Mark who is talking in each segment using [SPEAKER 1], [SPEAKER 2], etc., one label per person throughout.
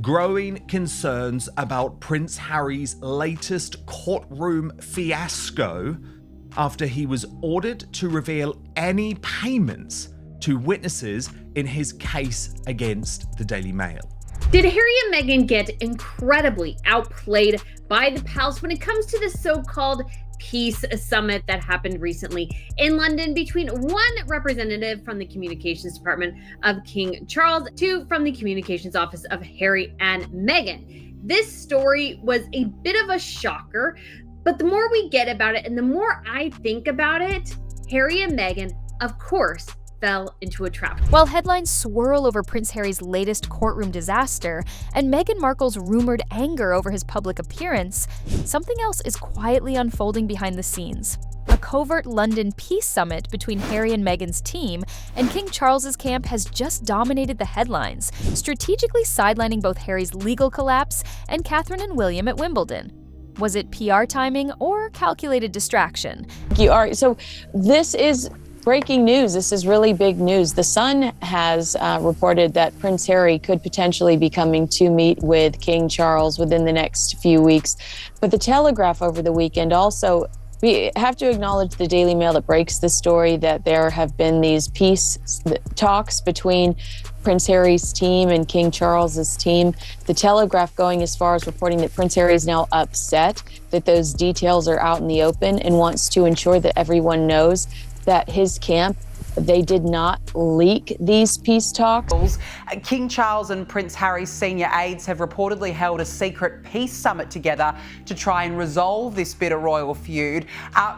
[SPEAKER 1] growing concerns about Prince Harry's latest courtroom fiasco after he was ordered to reveal any payments to witnesses in his case against the Daily Mail.
[SPEAKER 2] Did Harry and Meghan get incredibly outplayed by the palace when it comes to the so-called peace summit that happened recently in London between one representative from the communications department of King Charles, two from the communications office of Harry and Meghan? This story was a bit of a shocker, but the more we get about it and the more I think about it, Harry and Meghan, of course, fell into a trap.
[SPEAKER 3] While headlines swirl over Prince Harry's latest courtroom disaster and Meghan Markle's rumored anger over his public appearance, something else is quietly unfolding behind the scenes. A covert London peace summit between Harry and Meghan's team and King Charles's camp has just dominated the headlines, strategically sidelining both Harry's legal collapse and Catherine and William at Wimbledon. Was it PR timing or calculated distraction?
[SPEAKER 4] So this is breaking news. This is really big news. The Sun has reported that Prince Harry could potentially be coming to meet with King Charles within the next few weeks. But the Telegraph over the weekend also, we have to acknowledge the Daily Mail that breaks the story that there have been these peace talks between Prince Harry's team and King Charles's team. The Telegraph going as far as reporting that Prince Harry is now upset that those details are out in the open and wants to ensure that everyone knows that his camp, they did not leak these peace talks.
[SPEAKER 5] King Charles and Prince Harry's senior aides have reportedly held a secret peace summit together to try and resolve this bitter royal feud.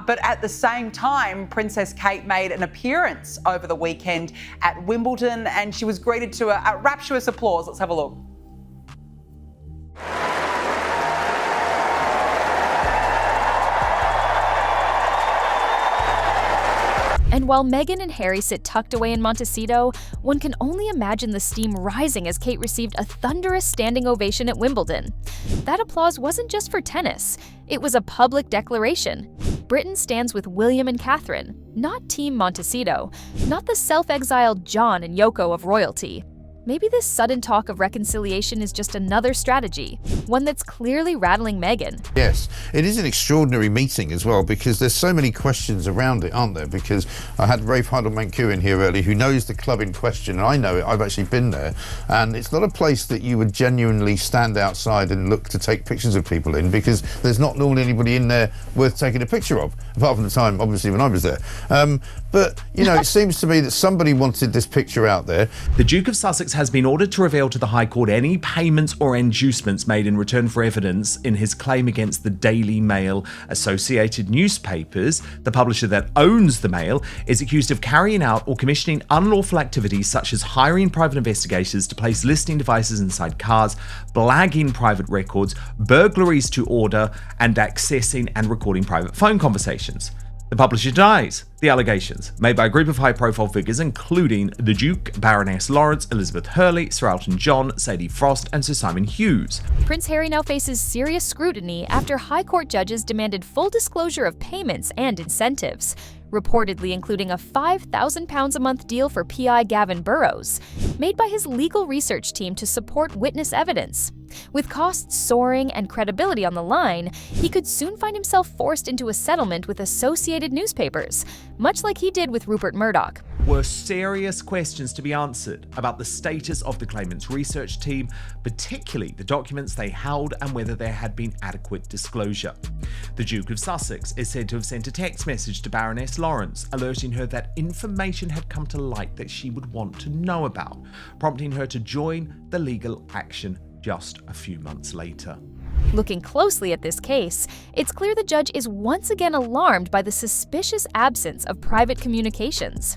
[SPEAKER 5] But at the same time, Princess Kate made an appearance over the weekend at Wimbledon and she was greeted to a rapturous applause. Let's have a look.
[SPEAKER 3] And while Meghan and Harry sit tucked away in Montecito, one can only imagine the steam rising as Kate received a thunderous standing ovation at Wimbledon. That applause wasn't just for tennis, it was a public declaration. Britain stands with William and Catherine, not Team Montecito, not the self-exiled John and Yoko of royalty. Maybe this sudden talk of reconciliation is just another strategy, one that's clearly rattling Meghan.
[SPEAKER 6] Yes, it is an extraordinary meeting as well because there's so many questions around it, aren't there? Because I had Rafe Heidelmann-Q in here earlier who knows the club in question, and I know it, I've actually been there, and it's not a place that you would genuinely stand outside and look to take pictures of people in because there's not normally anybody in there worth taking a picture of, apart from the time, obviously, when I was there. But, you know, it seems to me that somebody wanted this picture out there.
[SPEAKER 1] The Duke of Sussex has been ordered to reveal to the High Court any payments or inducements made in return for evidence in his claim against the Daily Mail. Associated Newspapers, the publisher that owns the Mail, is accused of carrying out or commissioning unlawful activities such as hiring private investigators to place listening devices inside cars, blagging private records, burglaries to order, and accessing and recording private phone conversations. The publisher denies the allegations made by a group of high-profile figures, including the Duke, Baroness Lawrence, Elizabeth Hurley, Sir Elton John, Sadie Frost, and Sir Simon Hughes.
[SPEAKER 3] Prince Harry now faces serious scrutiny after High Court judges demanded full disclosure of payments and incentives, reportedly including a £5,000 a month deal for PI Gavin Burrows, made by his legal research team to support witness evidence. With costs soaring and credibility on the line, he could soon find himself forced into a settlement with Associated Newspapers, much like he did with Rupert Murdoch.
[SPEAKER 1] Were serious questions to be answered about the status of the claimant's research team, particularly the documents they held and whether there had been adequate disclosure. The Duke of Sussex is said to have sent a text message to Baroness Lawrence, alerting her that information had come to light that she would want to know about, prompting her to join the legal action just a few months later.
[SPEAKER 3] Looking closely at this case, it's clear the judge is once again alarmed by the suspicious absence of private communications.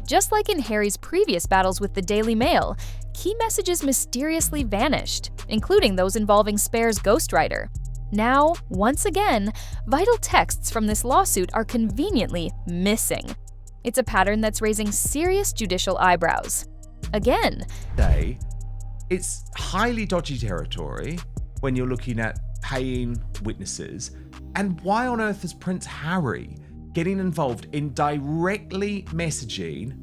[SPEAKER 3] Just like in Harry's previous battles with the Daily Mail, key messages mysteriously vanished, including those involving Spare's ghostwriter. Now, once again, vital texts from this lawsuit are conveniently missing. It's a pattern that's raising serious judicial eyebrows. Again,
[SPEAKER 1] it's highly dodgy territory when you're looking at paying witnesses. And why on earth is Prince Harry getting involved in directly messaging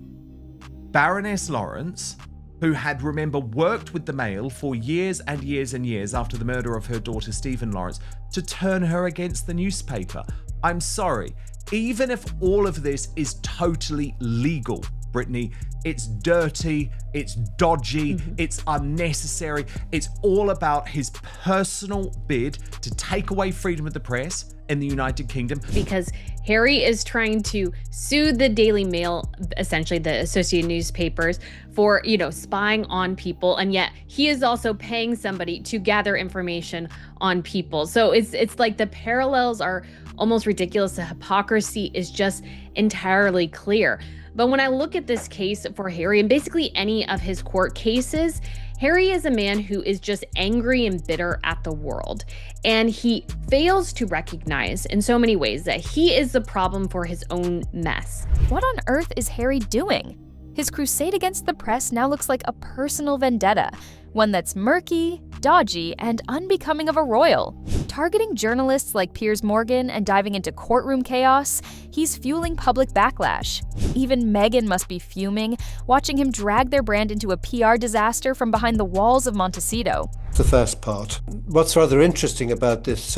[SPEAKER 1] Baroness Lawrence who had, remember, worked with the Mail for years and years and years after the murder of her daughter Stephen Lawrence, to turn her against the newspaper. I'm sorry, even if all of this is totally legal, Brittany, it's dirty, it's dodgy, it's unnecessary. It's all about his personal bid to take away freedom of the press in the United Kingdom.
[SPEAKER 2] Because Harry is trying to sue the Daily Mail, essentially the Associated Newspapers, for, spying on people. And yet he is also paying somebody to gather information on people. So it's like the parallels are almost ridiculous. The hypocrisy is just entirely clear. But when I look at this case for Harry, and basically any of his court cases, Harry is a man who is just angry and bitter at the world. And he fails to recognize in so many ways that he is the problem for his own mess.
[SPEAKER 3] What on earth is Harry doing? His crusade against the press now looks like a personal vendetta, one that's murky, dodgy, and unbecoming of a royal. Targeting journalists like Piers Morgan and diving into courtroom chaos, he's fueling public backlash. Even Meghan must be fuming, watching him drag their brand into a PR disaster from behind the walls of Montecito.
[SPEAKER 7] The first part. What's rather interesting about this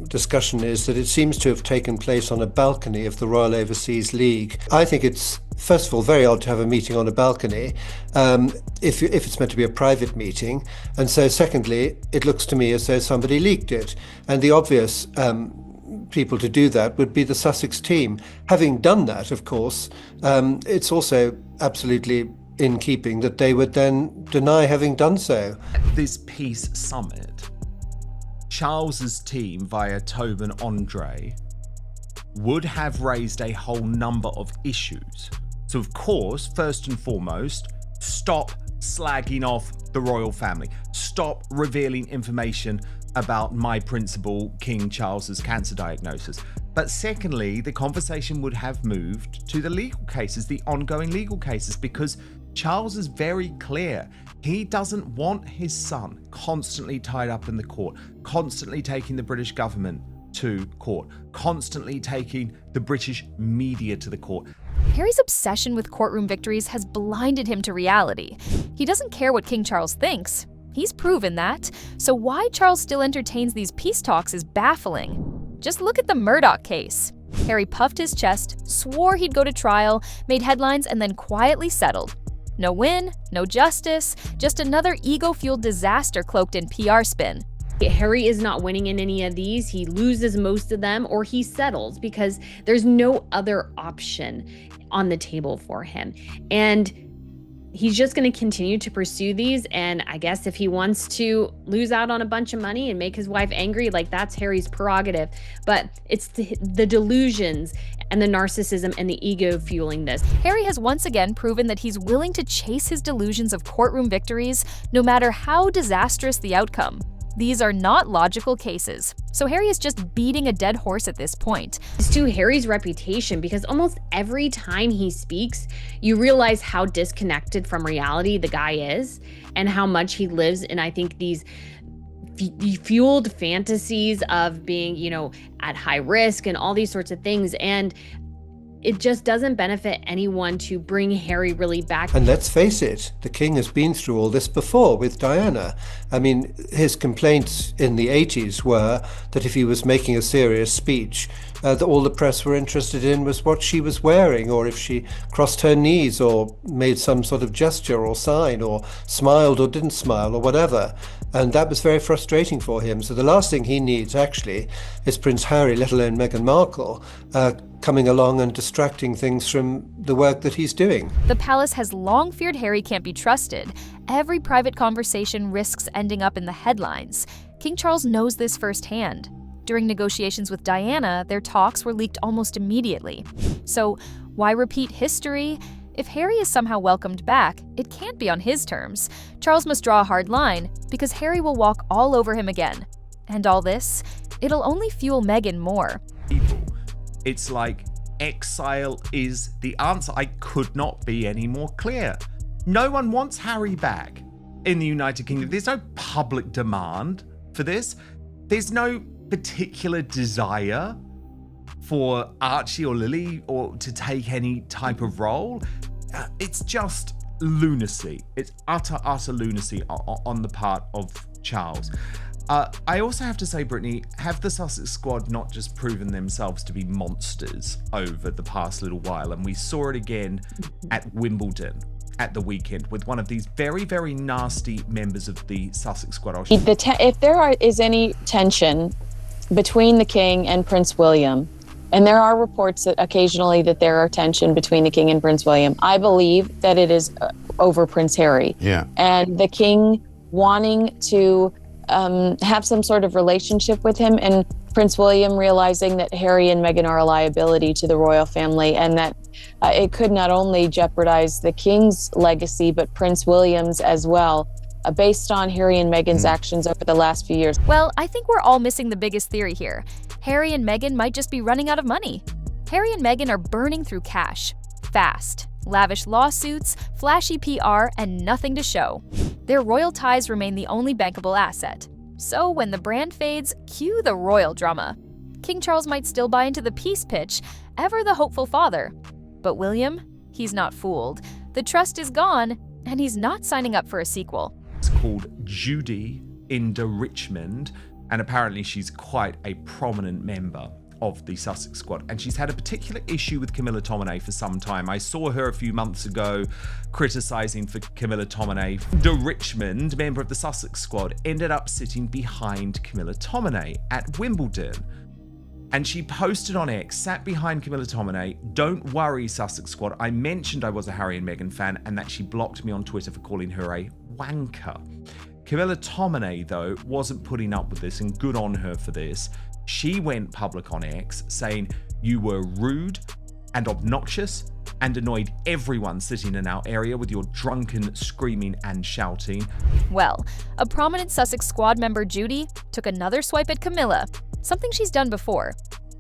[SPEAKER 7] discussion is that it seems to have taken place on a balcony of the Royal Overseas League. I think it's, first of all, very odd to have a meeting on a balcony if it's meant to be a private meeting. And so secondly, it looks to me as though somebody leaked it. And the obvious people to do that would be the Sussex team. Having done that, of course, it's also absolutely in keeping that they would then deny having done so.
[SPEAKER 1] This peace summit, Charles's team via Tobin Andre would have raised a whole number of issues. So of course, first and foremost, stop slagging off the royal family. Stop revealing information about my principal, King Charles's cancer diagnosis. But secondly, the conversation would have moved to the legal cases, the ongoing legal cases, because Charles is very clear. He doesn't want his son constantly tied up in the court, constantly taking the British government to court, constantly taking the British media to the court.
[SPEAKER 3] Harry's obsession with courtroom victories has blinded him to reality. He doesn't care what King Charles thinks. He's proven that. So why Charles still entertains these peace talks is baffling. Just look at the Murdoch case. Harry puffed his chest, swore he'd go to trial, made headlines, and then quietly settled. No win, no justice, just another ego-fueled disaster cloaked in PR spin.
[SPEAKER 2] Harry is not winning in any of these. He loses most of them, or he settles because there's no other option on the table for him. And he's just going to continue to pursue these. And I guess if he wants to lose out on a bunch of money and make his wife angry, like, that's Harry's prerogative. But it's the delusions and the narcissism and the ego fueling this.
[SPEAKER 3] Harry has once again proven that he's willing to chase his delusions of courtroom victories, no matter how disastrous the outcome. These are not logical cases, so Harry is just beating a dead horse at this point.
[SPEAKER 2] It's to Harry's reputation, because almost every time he speaks, you realize how disconnected from reality the guy is and how much he lives in, I think, these fueled fantasies of being, at high risk and all these sorts of things. And it just doesn't benefit anyone to bring Harry really back.
[SPEAKER 7] And let's face it, the king has been through all this before with Diana. I mean, his complaints in the 80s were that if he was making a serious speech, that all the press were interested in was what she was wearing, or if she crossed her knees or made some sort of gesture or sign or smiled or didn't smile or whatever. And that was very frustrating for him. So the last thing he needs, actually, is Prince Harry, let alone Meghan Markle, coming along and distracting things from the work that he's doing.
[SPEAKER 3] The palace has long feared Harry can't be trusted. Every private conversation risks ending up in the headlines. King Charles knows this firsthand. During negotiations with Diana, their talks were leaked almost immediately. So why repeat history? If Harry is somehow welcomed back, it can't be on his terms. Charles must draw a hard line, because Harry will walk all over him again. And all this, it'll only fuel Meghan more.
[SPEAKER 1] It's like exile is the answer. I could not be any more clear. No one wants Harry back in the United Kingdom. There's no public demand for this. There's no particular desire for Archie or Lily or to take any type of role. It's just lunacy. It's utter lunacy on the part of Charles. I also have to say, Brittany, have the Sussex squad not just proven themselves to be monsters over the past little while? And we saw it again at Wimbledon at the weekend with one of these very, very nasty members of the Sussex squad.
[SPEAKER 4] If there is any tension between the King and Prince William, and there are reports that occasionally that there are tension between the King and Prince William, I believe that it is over Prince Harry.
[SPEAKER 6] Yeah.
[SPEAKER 4] And the King wanting to have some sort of relationship with him, and Prince William realizing that Harry and Meghan are a liability to the royal family, and that it could not only jeopardize the King's legacy, but Prince William's as well, based on Harry and Meghan's actions over the last few years.
[SPEAKER 3] Well, I think we're all missing the biggest theory here. Harry and Meghan might just be running out of money. Harry and Meghan are burning through cash, fast. Lavish lawsuits, flashy PR, and nothing to show. Their royal ties remain the only bankable asset. So when the brand fades, cue the royal drama. King Charles might still buy into the peace pitch, ever the hopeful father. But William, he's not fooled. The trust is gone, and he's not signing up for a sequel.
[SPEAKER 1] It's called Judy in Richmond, and apparently she's quite a prominent member of the Sussex squad, and she's had a particular issue with Camilla Tominay for some time. I saw her a few months ago criticising for Camilla Tominay. De Richmond, member of the Sussex squad, ended up sitting behind Camilla Tominay at Wimbledon. And she posted on X, sat behind Camilla Tominay, "Don't worry, Sussex squad, I mentioned I was a Harry and Meghan fan and that she blocked me on Twitter for calling her a wanker." Camilla Tominay, though, wasn't putting up with this, and good on her for this. She went public on X saying, "You were rude and obnoxious and annoyed everyone sitting in our area with your drunken screaming and shouting."
[SPEAKER 3] Well, a prominent Sussex squad member, Judy, took another swipe at Camilla, something she's done before.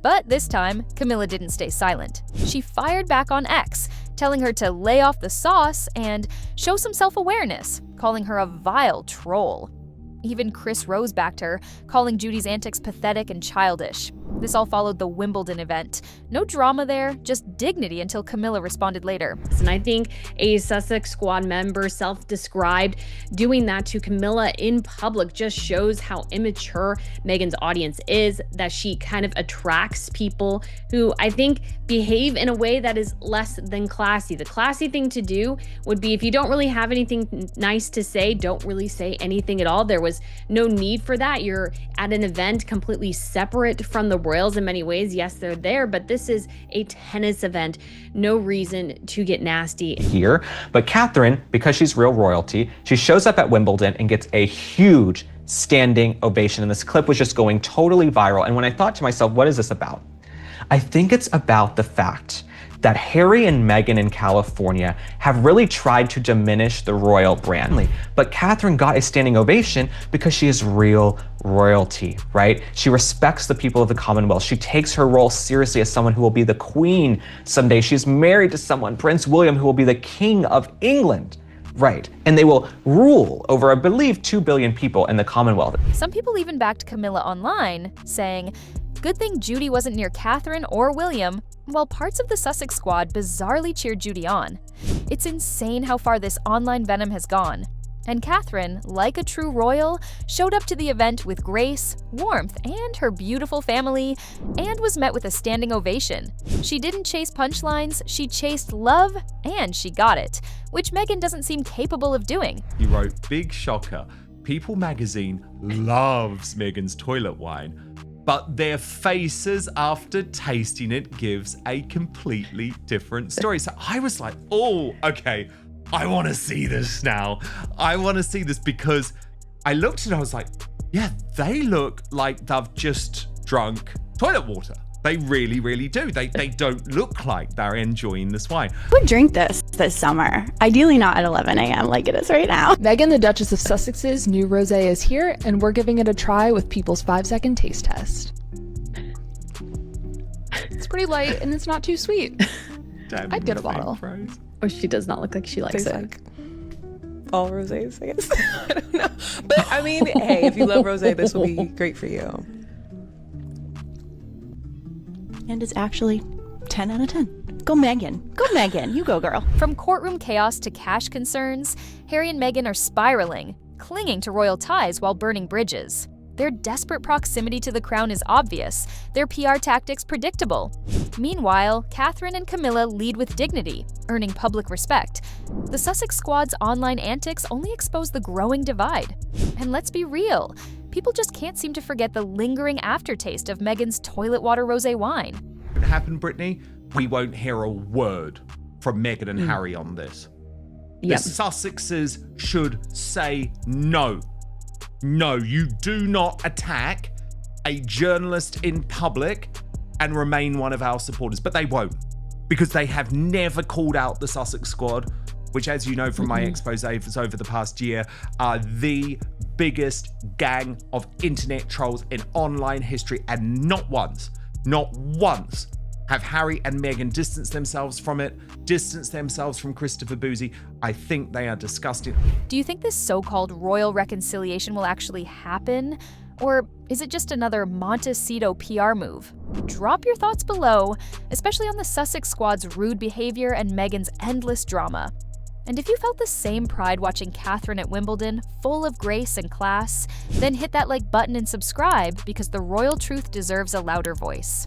[SPEAKER 3] But this time, Camilla didn't stay silent. She fired back on X, telling her to lay off the sauce and show some self-awareness, calling her a vile troll. Even Chris Rose backed her, calling Judy's antics pathetic and childish. This all followed the Wimbledon event. No drama there, just dignity until Camilla responded later.
[SPEAKER 2] And I think a Sussex squad member, self-described, doing that to Camilla in public just shows how immature Meghan's audience is, that she kind of attracts people who I think behave in a way that is less than classy. The classy thing to do would be, if you don't really have anything nice to say, don't really say anything at all. There was no need for that. You're at an event completely separate from the royals in many ways. Yes, they're there, but this is a tennis event. No reason to get nasty
[SPEAKER 8] here. But Catherine, because she's real royalty, she shows up at Wimbledon and gets a huge standing ovation. And this clip was just going totally viral. And when I thought to myself, what is this about? I think it's about the fact that Harry and Meghan in California have really tried to diminish the royal brand. But Catherine got a standing ovation because she is real royalty, right? She respects the people of the Commonwealth. She takes her role seriously as someone who will be the queen someday. She's married to someone, Prince William, who will be the king of England. Right, and they will rule over, I believe, 2 billion people in the Commonwealth.
[SPEAKER 3] Some people even backed Camilla online, saying, "Good thing Judy wasn't near Catherine or William," while parts of the Sussex squad bizarrely cheered Judy on. It's insane how far this online venom has gone. And Catherine, like a true royal, showed up to the event with grace, warmth, and her beautiful family, and was met with a standing ovation. She didn't chase punchlines, she chased love, and she got it, which Meghan doesn't seem capable of doing.
[SPEAKER 1] He wrote, "Big shocker, People magazine loves Meghan's toilet wine, but their faces after tasting it gives a completely different story." So I was like, oh, okay, I want to see this now. I want to see this, because I looked and I was like, yeah, they look like they've just drunk toilet water. They really, really do. They don't look like they're enjoying this wine.
[SPEAKER 9] I would drink this summer. Ideally not at 11 a.m. like it is right now.
[SPEAKER 10] Meghan, the Duchess of Sussex's new rosé is here, and we're giving it a try with People's 5-second taste test. It's pretty light and it's not too sweet.
[SPEAKER 1] Damn,
[SPEAKER 10] I'd get a bottle.
[SPEAKER 1] Phrase.
[SPEAKER 9] Oh, she does not look like she likes it.
[SPEAKER 11] Like all rosés, I guess. I don't know. But I mean, hey, if you love rosé, this will be great for you.
[SPEAKER 9] And it's actually 10 out of 10. Go Meghan. Go Meghan. You go, girl.
[SPEAKER 3] From courtroom chaos to cash concerns, Harry and Meghan are spiraling, clinging to royal ties while burning bridges. Their desperate proximity to the crown is obvious, their PR tactics predictable. Meanwhile, Catherine and Camilla lead with dignity, earning public respect. The Sussex Squad's online antics only expose the growing divide. And let's be real, people just can't seem to forget the lingering aftertaste of Meghan's toilet water rosé wine.
[SPEAKER 1] What happened, Brittany? We won't hear a word from Meghan and Harry on this.
[SPEAKER 2] Yep.
[SPEAKER 1] The Sussexes should say no. No, you do not attack a journalist in public and remain one of our supporters. But they won't, because they have never called out the Sussex Squad, which, as you know from my exposés over the past year, are the biggest gang of internet trolls in online history. And not once have Harry and Meghan distanced themselves from it, distanced themselves from Christopher Boozy. I think they are disgusting.
[SPEAKER 3] Do you think this so-called royal reconciliation will actually happen? Or is it just another Montecito PR move? Drop your thoughts below, especially on the Sussex Squad's rude behavior and Meghan's endless drama. And if you felt the same pride watching Catherine at Wimbledon, full of grace and class, then hit that like button and subscribe, because the royal truth deserves a louder voice.